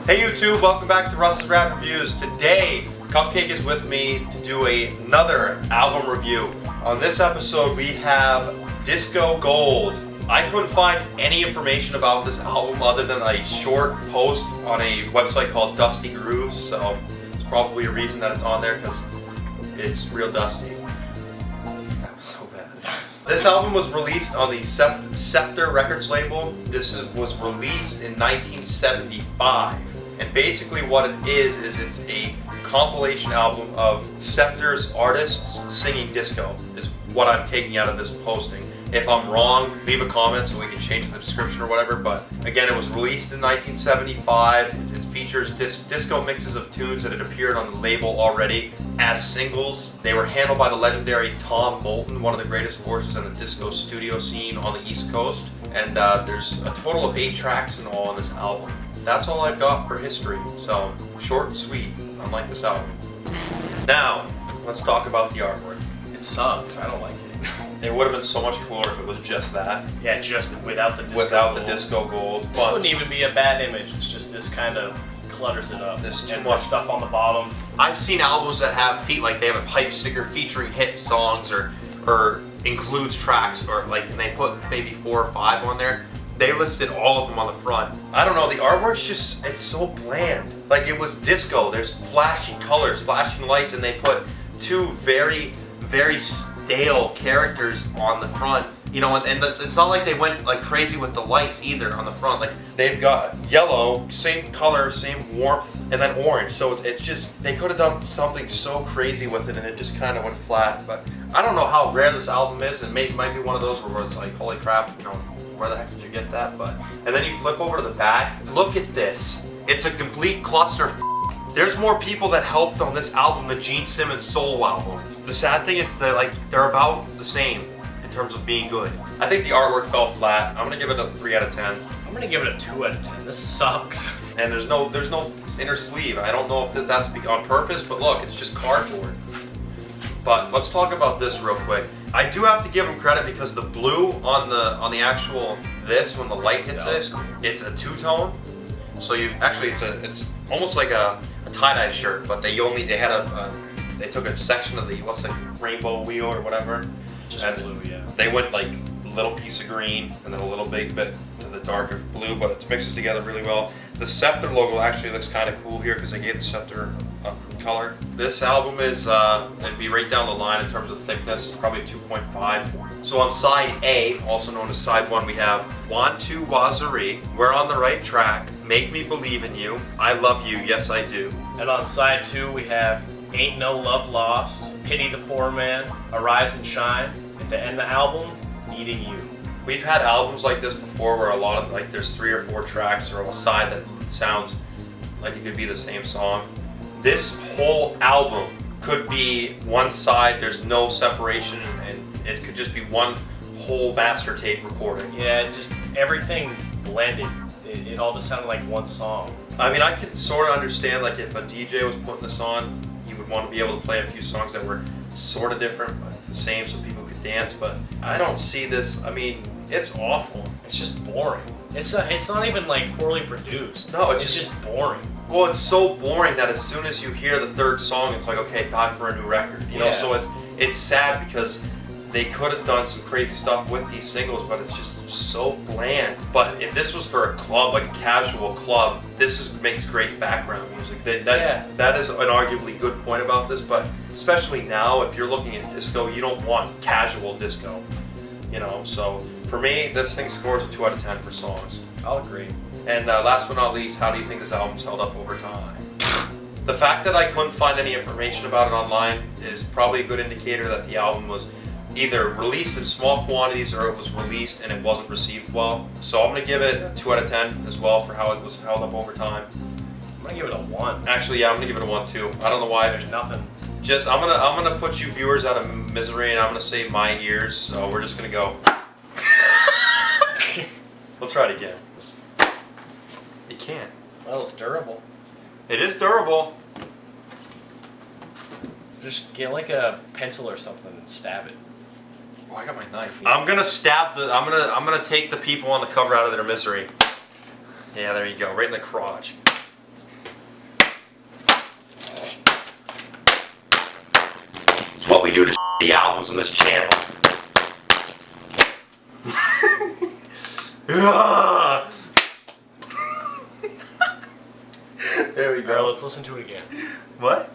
Hey YouTube, welcome back to Russ's Rad Reviews. Today, Cupcake is with me to do another album review. On this episode, we have Disco Gold. I couldn't find any information about this album other than a short post on a website called Dusty Grooves, so it's probably a reason that it's on there because it's real dusty. That was so bad. This album was released on the Scepter Records label. This was released in 1975. And basically what it is it's a compilation album of Scepter's artists singing disco, is what I'm taking out of this posting. If I'm wrong, leave a comment so we can change the description or whatever, but again, it was released in 1975. It features disco mixes of tunes that had appeared on the label already as singles. They were handled by the legendary Tom Moulton, one of the greatest voices in the disco studio scene on the East Coast. And there's a total of 8 tracks in all on this album. That's all I've got for history, so short and sweet, unlike this album. Now, let's talk about the artwork. It sucks, I don't like it. It would have been so much cooler if it was just that. Yeah, just without the disco Without gold. the disco gold. This wouldn't even be a bad image, it's just this kind of clutters it up. This too and much stuff on the bottom. I've seen albums that have like they have a pipe sticker featuring hit songs or includes tracks or like and they put maybe 4 or 5 on there. They listed all of them on the front. I don't know, the artwork's just, it's so bland. Like it was disco, there's flashing colors, flashing lights, and they put 2 very, very stale characters on the front. You know, and it's not like they went like crazy with the lights either on the front. Like they've got yellow, same color, same warmth, and then orange. So it's just, they could have done something so crazy with it and it just kind of went flat. But I don't know how rare this album is. It might be one of those where it's like, holy crap, you know, where the heck did you get that? But and then you flip over to the back. Look at this. It's a complete cluster. There's more people that helped on this album than Gene Simmons' solo album. The sad thing is that like they're about the same in terms of being good. I think the artwork fell flat. I'm gonna give it a 3 out of 10. I'm gonna give it a 2 out of 10. This sucks. And there's no inner sleeve. I don't know if that's on purpose, but look, it's just cardboard. But let's talk about this real quick. I do have to give them credit because the blue on the actual this when the light hits it, it's a 2-tone. So you actually it's almost like a tie-dye shirt, but they took a section of the what's the rainbow wheel or whatever. Just blue, yeah. They went like a little piece of green and then a little bit to the darker blue, but it mixes together really well. The Scepter logo actually looks kind of cool here because they gave the Scepter a color. This album is it'd be right down the line in terms of thickness, probably 2.5. So on side A, also known as side 1, we have Want to Wazari, We're on the Right Track, Make Me Believe in You, I Love You, Yes I Do. And on side 2 we have Ain't No Love Lost, Pity the Poor Man, Arise and Shine, and to end the album, Needing You. We've had albums like this before where a lot of like there's 3 or 4 tracks or a side that sounds like it could be the same song. This whole album could be one side, there's no separation, and it could just be one whole master tape recording. Yeah, just everything blended. It all just sounded like one song. I mean, I could sort of understand like if a DJ was putting this on, you would want to be able to play a few songs that were sort of different but the same so people could dance, but I don't see this. I mean, it's awful. It's just boring. It's not even like poorly produced. No, it's just boring. Well, it's so boring that as soon as you hear the 3rd song, it's like, okay, time for a new record. You know, so it's sad because they could have done some crazy stuff with these singles, but it's just so bland. But if this was for a club, like a casual club, makes great background music. That is an arguably good point about this, but especially now, if you're looking at disco, you don't want casual disco. You know, so for me, this thing scores a 2 out of 10 for songs. I'll agree. And last but not least, how do you think this album's held up over time? The fact that I couldn't find any information about it online is probably a good indicator that the album was either released in small quantities or it was released and it wasn't received well. So I'm gonna give it a 2 out of 10 as well for how it was held up over time. I'm gonna give it a 1. Actually, yeah, I'm gonna give it a 1 too. I don't know why. There's nothing. Just I'm gonna put you viewers out of misery and I'm gonna save my ears. So we're just gonna go. We'll try it again. You can't. Well, it's durable. It is durable. Just get like a pencil or something and stab it. Oh, I got my knife. I'm gonna take the people on the cover out of their misery. Yeah, there you go, right in the crotch. we do to the albums on this channel. There we Alright, go. let's listen to it again. What?